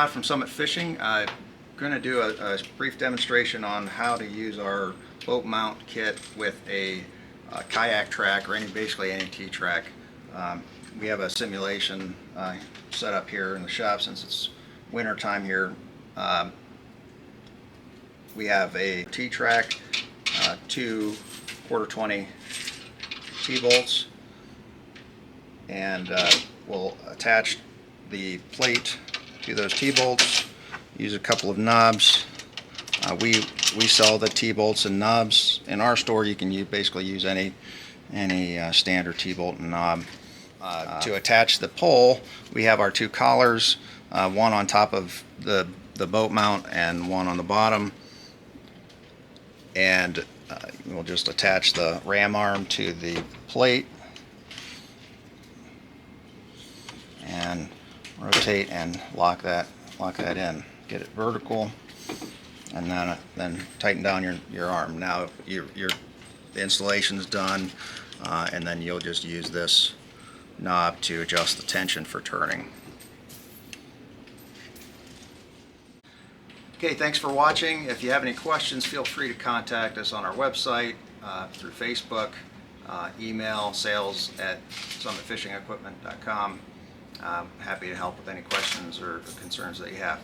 Scott from Summit Fishing. I'm going to do a brief demonstration on how to use our boat mount kit with a kayak track or basically any T-track. We have a simulation set up here in the shop since it's winter time here. We have a T-track, 2 1/4-20 T-bolts, and we'll attach the plate to those T-bolts, use a couple of knobs. We sell the T-bolts and knobs in our store. You can basically use any standard T-bolt and knob. To attach the pole, we have our 2 collars, one on top of the boat mount and one on the bottom, and we'll just attach the ram arm to the plate and rotate and lock that in. Get it vertical, and then tighten down your arm. Now the installation's done, and then you'll just use this knob to adjust the tension for turning. Okay, thanks for watching. If you have any questions, feel free to contact us on our website, through Facebook, email sales@summitfishingequipment.com. I'm happy to help with any questions or concerns that you have.